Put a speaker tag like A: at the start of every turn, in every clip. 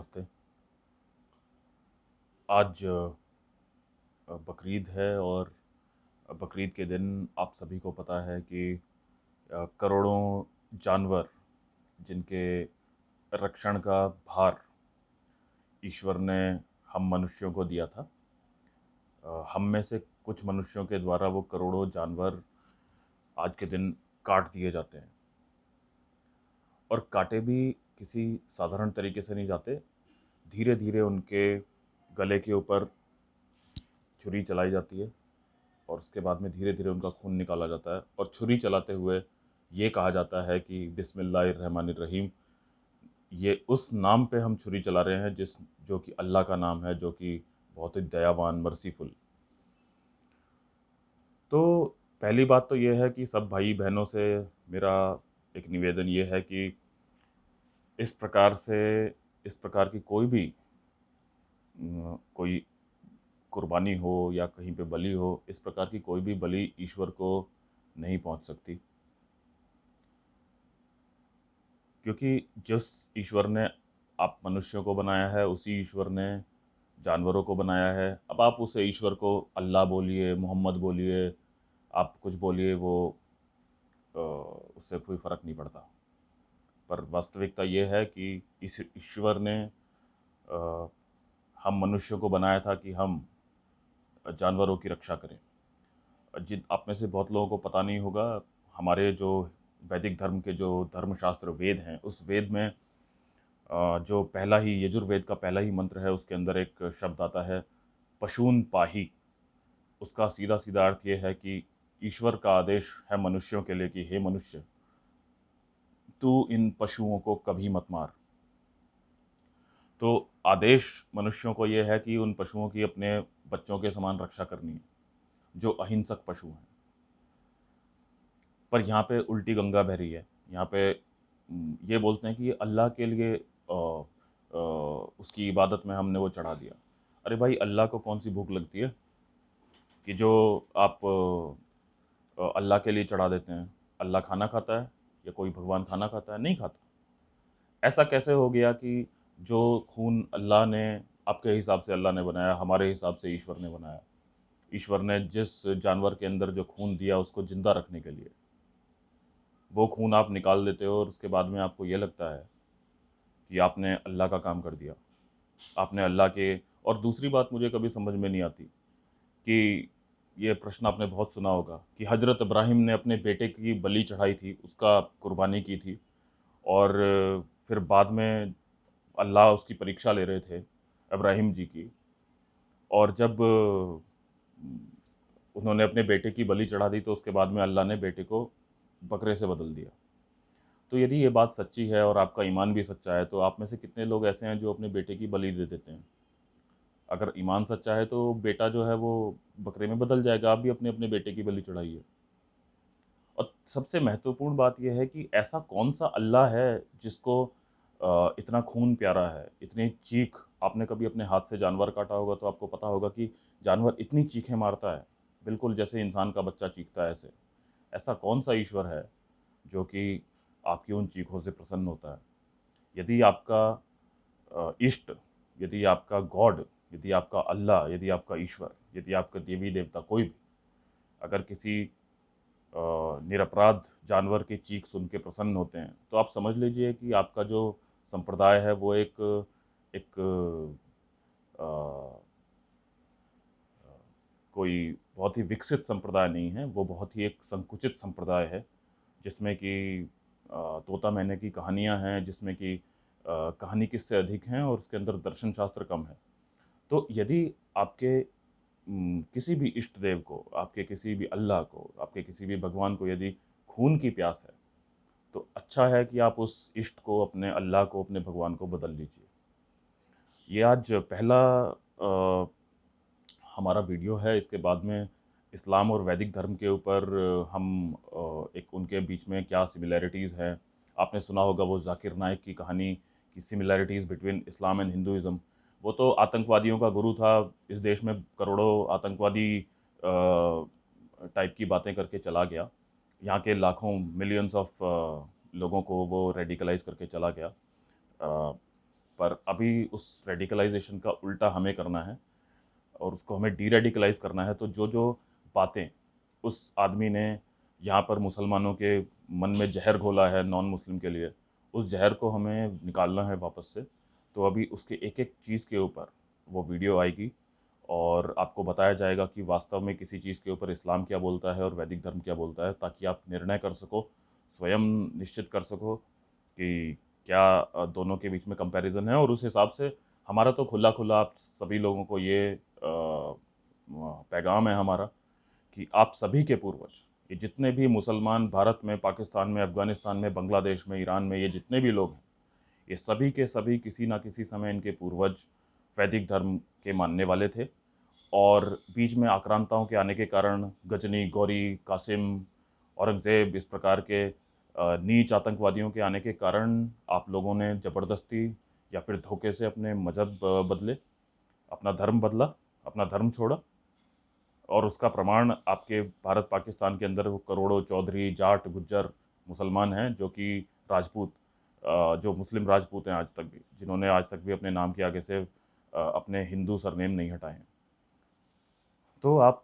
A: नमस्ते। आज बकरीद है और बकरीद के दिन आप सभी को पता है कि करोड़ों जानवर जिनके रक्षण का भार ईश्वर ने हम मनुष्यों को दिया था। हम में से कुछ मनुष्यों के द्वारा वो करोड़ों जानवर आज के दिन काट दिए जाते हैं, और काटे भी किसी साधारण तरीके से नहीं जाते। धीरे धीरे उनके गले के ऊपर छुरी चलाई जाती है और उसके बाद में धीरे धीरे उनका खून निकाला जाता है, और छुरी चलाते हुए ये कहा जाता है कि बिस्मिल्लाहिर्रहमानिर्रहीम। ये उस नाम पे हम छुरी चला रहे हैं जो कि अल्लाह का नाम है, जो कि बहुत ही दयावान, मर्सीफुल। तो पहली बात तो ये है कि सब भाई बहनों से मेरा एक निवेदन ये है कि इस प्रकार से इस प्रकार की कोई कुर्बानी हो या कहीं पे बलि हो, इस प्रकार की कोई भी बलि ईश्वर को नहीं पहुंच सकती, क्योंकि जिस ईश्वर ने आप मनुष्यों को बनाया है उसी ईश्वर ने जानवरों को बनाया है। अब आप उस ईश्वर को अल्लाह बोलिए, मोहम्मद बोलिए, आप कुछ बोलिए, वो उससे कोई फ़र्क नहीं पड़ता। पर वास्तविकता ये है कि इस ईश्वर ने अ, हम मनुष्यों को बनाया था कि हम जानवरों की रक्षा करें। जिन आप में से बहुत लोगों को पता नहीं होगा, हमारे जो वैदिक धर्म के जो धर्मशास्त्र वेद हैं, उस वेद में जो पहला ही यजुर्वेद का पहला ही मंत्र है, उसके अंदर एक शब्द आता है, पशून पाही। उसका सीधा सीधा अर्थ ये है कि ईश्वर का आदेश है मनुष्यों के लिए कि हे मनुष्य, तू इन पशुओं को कभी मत मार। तो आदेश मनुष्यों को ये है कि उन पशुओं की अपने बच्चों के समान रक्षा करनी है, जो अहिंसक पशु हैं। पर यहाँ पे उल्टी गंगा बह रही है। यहाँ पे ये बोलते हैं कि ये अल्लाह के लिए उसकी इबादत में हमने वो चढ़ा दिया। अरे भाई, अल्लाह को कौन सी भूख लगती है कि जो आप अल्लाह के लिए चढ़ा देते हैं? अल्लाह खाना खाता है या कोई भगवान खाना खाता है? नहीं खाता। ऐसा कैसे हो गया कि जो खून अल्लाह ने, आपके हिसाब से अल्लाह ने बनाया, हमारे हिसाब से ईश्वर ने बनाया, ईश्वर ने जिस जानवर के अंदर जो खून दिया उसको जिंदा रखने के लिए, वो खून आप निकाल देते हो और उसके बाद में आपको ये लगता है कि आपने अल्लाह का काम कर दिया। आपने अल्लाह के और दूसरी बात मुझे कभी समझ में नहीं आती कि ये प्रश्न आपने बहुत सुना होगा कि हज़रत इब्राहिम ने अपने बेटे की बलि चढ़ाई थी, उसका कुर्बानी की थी, और फिर बाद में अल्लाह उसकी परीक्षा ले रहे थे इब्राहिम जी की, और जब उन्होंने अपने बेटे की बलि चढ़ा दी तो उसके बाद में अल्लाह ने बेटे को बकरे से बदल दिया। तो यदि ये बात सच्ची है और आपका ईमान भी सच्चा है, तो आप में से कितने लोग ऐसे हैं जो अपने बेटे की बलि दे देते हैं? अगर ईमान सच्चा है तो बेटा जो है वो बकरे में बदल जाएगा। आप भी अपने अपने बेटे की बलि चढ़ाइए। और सबसे महत्वपूर्ण बात यह है कि ऐसा कौन सा अल्लाह है जिसको इतना खून प्यारा है, इतनी चीख। आपने कभी अपने हाथ से जानवर काटा होगा तो आपको पता होगा कि जानवर इतनी चीखें मारता है, बिल्कुल जैसे इंसान का बच्चा चीखता है। ऐसे ऐसा कौन सा ईश्वर है जो कि आपकी उन चीखों से प्रसन्न होता है? यदि आपका इष्ट, यदि आपका गॉड, यदि आपका अल्लाह, यदि आपका ईश्वर, यदि आपका देवी देवता कोई भी अगर किसी निरपराध जानवर की चीख सुन के प्रसन्न होते हैं, तो आप समझ लीजिए कि आपका जो संप्रदाय है वो एक एक अ, कोई बहुत ही विकसित संप्रदाय नहीं है, वो बहुत ही एक संकुचित संप्रदाय है, जिसमें कि तोता मैने की कहानियाँ हैं, जिसमें कि कहानी किस्से अधिक हैं और उसके अंदर दर्शन शास्त्र कम है। तो यदि आपके किसी भी इष्ट देव को, आपके किसी भी अल्लाह को, आपके किसी भी भगवान को यदि खून की प्यास है, तो अच्छा है कि आप उस इष्ट को, अपने अल्लाह को, अपने भगवान को बदल लीजिए। ये आज पहला अ, हमारा वीडियो है। इसके बाद में इस्लाम और वैदिक धर्म के ऊपर हम एक उनके बीच में क्या सिमिलैरिटीज़ हैं। आपने सुना होगा वो जाकिर नाइक की कहानी कि similarities between Islam and Hinduism. वो तो आतंकवादियों का गुरु था। इस देश में करोड़ों आतंकवादी टाइप की बातें करके चला गया। यहाँ के लाखों, मिलियंस ऑफ लोगों को वो रेडिकलाइज करके चला गया। पर अभी उस रेडिकलाइजेशन का उल्टा हमें करना है और उसको हमें डी रेडिकलाइज करना है। तो जो जो बातें उस आदमी ने यहाँ पर मुसलमानों के मन में जहर घोला है नॉन मुस्लिम के लिए, उस जहर को हमें निकालना है वापस से। तो अभी उसके एक एक चीज़ के ऊपर वो वीडियो आएगी और आपको बताया जाएगा कि वास्तव में किसी चीज़ के ऊपर इस्लाम क्या बोलता है और वैदिक धर्म क्या बोलता है, ताकि आप निर्णय कर सको, स्वयं निश्चित कर सको कि क्या दोनों के बीच में कंपैरिजन है। और उस हिसाब से हमारा तो खुला खुला आप सभी लोगों को ये पैगाम है हमारा कि आप सभी के पूर्वज, ये जितने भी मुसलमान भारत में, पाकिस्तान में, अफगानिस्तान में, बांग्लादेश में, ईरान में, ये जितने भी लोग हैं, ये सभी के सभी किसी ना किसी समय इनके पूर्वज वैदिक धर्म के मानने वाले थे। और बीच में आक्रांताओं के आने के कारण गजनी, गौरी, कासिम, औरंगज़ेब, इस प्रकार के नीच आतंकवादियों के आने के कारण आप लोगों ने ज़बरदस्ती या फिर धोखे से अपने मज़हब बदले, अपना धर्म बदला, अपना धर्म छोड़ा। और उसका प्रमाण आपके भारत पाकिस्तान के अंदर वो करोड़ों चौधरी, जाट, गुज्जर मुसलमान हैं जो कि राजपूत, जो मुस्लिम राजपूत हैं आज तक भी, जिन्होंने आज तक भी अपने नाम के आगे से अपने हिंदू सरनेम नहीं हटाए हैं। तो आप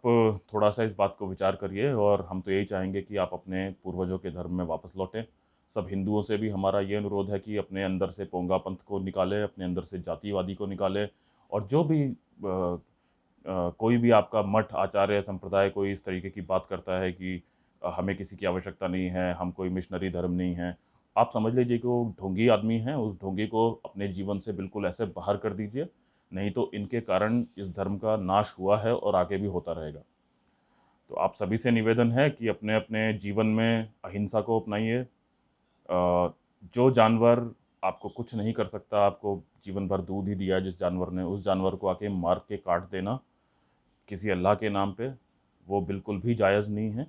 A: थोड़ा सा इस बात को विचार करिए और हम तो यही चाहेंगे कि आप अपने पूर्वजों के धर्म में वापस लौटें। सब हिंदुओं से भी हमारा ये अनुरोध है कि अपने अंदर से पोंगा पंथ को निकालें, अपने अंदर से जातिवादी को निकालें। और जो भी कोई भी आपका मठ, आचार्य, संप्रदाय कोई इस तरीके की बात करता है कि हमें किसी की आवश्यकता नहीं है, हम कोई मिशनरी धर्म नहीं है, आप समझ लीजिए कि वो ढोंगी आदमी है। उस ढोंगी को अपने जीवन से बिल्कुल ऐसे बाहर कर दीजिए, नहीं तो इनके कारण इस धर्म का नाश हुआ है और आगे भी होता रहेगा। तो आप सभी से निवेदन है कि अपने अपने जीवन में अहिंसा को अपनाइए। जो जानवर आपको कुछ नहीं कर सकता, आपको जीवन भर दूध ही दिया है जिस जानवर ने, उस जानवर को आके मार के काट देना किसी अल्लाह के नाम पे, वो बिल्कुल भी जायज़ नहीं है।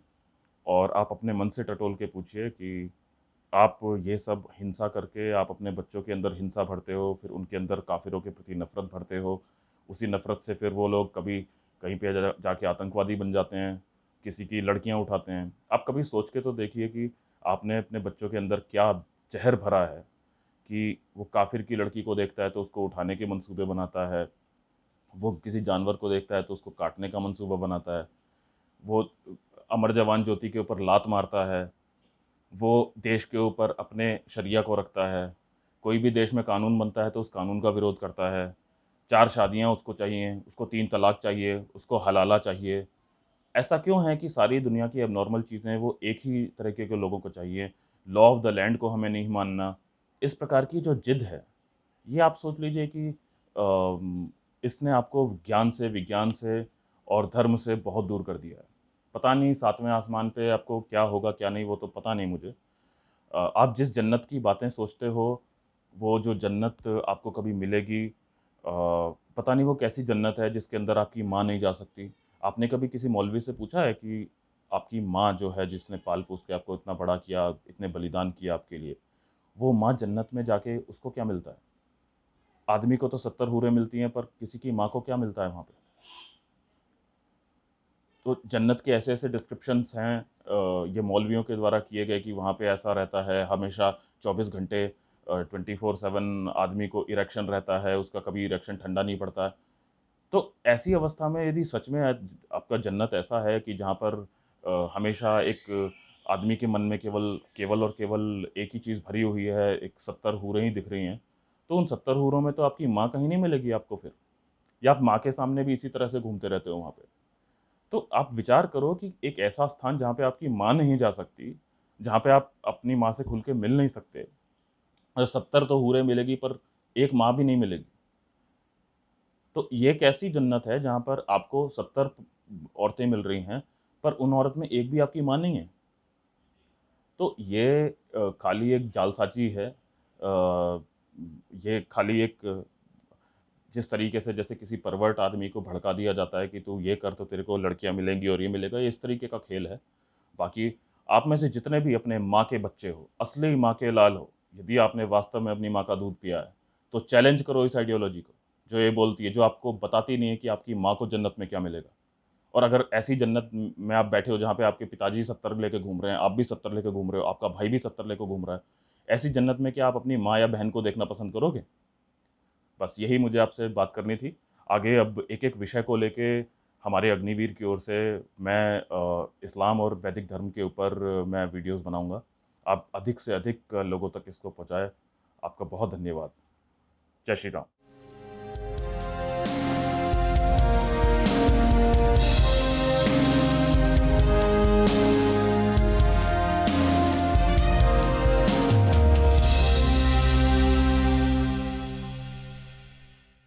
A: और आप अपने मन से टटोल के पूछिए कि आप ये सब हिंसा करके आप अपने बच्चों के अंदर हिंसा भरते हो, फिर उनके अंदर काफिरों के प्रति नफरत भरते हो। उसी नफरत से फिर वो लोग कभी कहीं पे जाके आतंकवादी बन जाते हैं, किसी की लड़कियां उठाते हैं। आप कभी सोच के तो देखिए कि आपने अपने बच्चों के अंदर क्या जहर भरा है कि वो काफिर की लड़की को देखता है तो उसको उठाने के मंसूबे बनाता है, वो किसी जानवर को देखता है तो उसको काटने का मंसूबा बनाता है, वो अमर जवान ज्योति के ऊपर लात मारता है, वो देश के ऊपर अपने शरिया को रखता है। कोई भी देश में कानून बनता है तो उस कानून का विरोध करता है। 4 शादियाँ उसको चाहिए, उसको 3 तलाक चाहिए, उसको हलाला चाहिए। ऐसा क्यों है कि सारी दुनिया की एबनॉर्मल चीज़ें वो एक ही तरीके के लोगों को चाहिए? लॉ ऑफ द लैंड को हमें नहीं मानना। इस प्रकार की जो ज़िद है, ये आप सोच लीजिए कि इसने आपको ज्ञान से, विज्ञान से और धर्म से बहुत दूर कर दिया है। पता नहीं 7वें आसमान पे आपको क्या होगा, क्या नहीं, वो तो पता नहीं मुझे। आप जिस जन्नत की बातें सोचते हो, वो जो जन्नत आपको कभी मिलेगी, पता नहीं वो कैसी जन्नत है जिसके अंदर आपकी माँ नहीं जा सकती। आपने कभी किसी मौलवी से पूछा है कि आपकी माँ जो है, जिसने पाल पोस के आपको इतना बड़ा किया, इतने बलिदान किया आपके लिए, वो माँ जन्नत में जाके उसको क्या मिलता है? आदमी को तो 70 हूरें मिलती हैं, पर किसी की माँ को क्या मिलता है वहाँ पे? तो जन्नत के ऐसे-ऐसे डिस्क्रिप्शंस हैं ये मौलवियों के द्वारा किए गए कि वहाँ पे ऐसा रहता है, हमेशा 24 घंटे 24/7 आदमी को इरेक्शन रहता है, उसका कभी इरेक्शन ठंडा नहीं पड़ता है। तो ऐसी अवस्था में यदि सच में आपका जन्नत ऐसा है कि जहाँ पर हमेशा एक आदमी के मन में केवल केवल और केवल एक ही चीज़ भरी हुई है, एक 70 हूरें ही दिख रही हैं, तो उन 70 हूरों में तो आपकी माँ कहीं नहीं मिलेगी आपको फिर। या आप माँ के सामने भी इसी तरह से घूमते रहते हो वहाँ पे। तो आप विचार करो कि एक ऐसा स्थान जहाँ पे आपकी माँ नहीं जा सकती, जहाँ पे आप अपनी माँ से खुल के मिल नहीं सकते, और 70 तो हूरें मिलेगी पर एक माँ भी नहीं मिलेगी। तो ये कैसी जन्नत है जहाँ पर आपको 70 औरतें मिल रही हैं, पर उन औरत में एक भी आपकी माँ नहीं है? तो ये खाली एक जालसाज़ी है। ये खाली एक, जिस तरीके से जैसे किसी परवर्ट आदमी को भड़का दिया जाता है कि तू ये कर तो तेरे को लड़कियाँ मिलेंगी और ये मिलेगा, ये इस तरीके का खेल है। बाकी आप में से जितने भी अपने माँ के बच्चे हो, असली माँ के लाल हो, यदि आपने वास्तव में अपनी माँ का दूध पिया है, तो चैलेंज करो इस आइडियोलॉजी को, जो ये बोलती है, जो आपको बताती नहीं है कि आपकी माँ को जन्नत में क्या मिलेगा। और अगर ऐसी जन्नत में आप बैठे हो जहाँ पे आपके पिताजी 70 लेके घूम रहे हैं, आप भी 70 लेके घूम रहे हो, आपका भाई भी 70 लेके घूम रहा है, ऐसी जन्नत में क्या आप अपनी माँ या बहन को देखना पसंद करोगे? बस यही मुझे आपसे बात करनी थी। आगे अब एक-एक विषय को लेके हमारे अग्निवीर की ओर से मैं इस्लाम और वैदिक धर्म के ऊपर मैं वीडियोज़ बनाऊँगा। आप अधिक से अधिक लोगों तक इसको पहुँचाएँ। आपका बहुत धन्यवाद। जय श्री राम।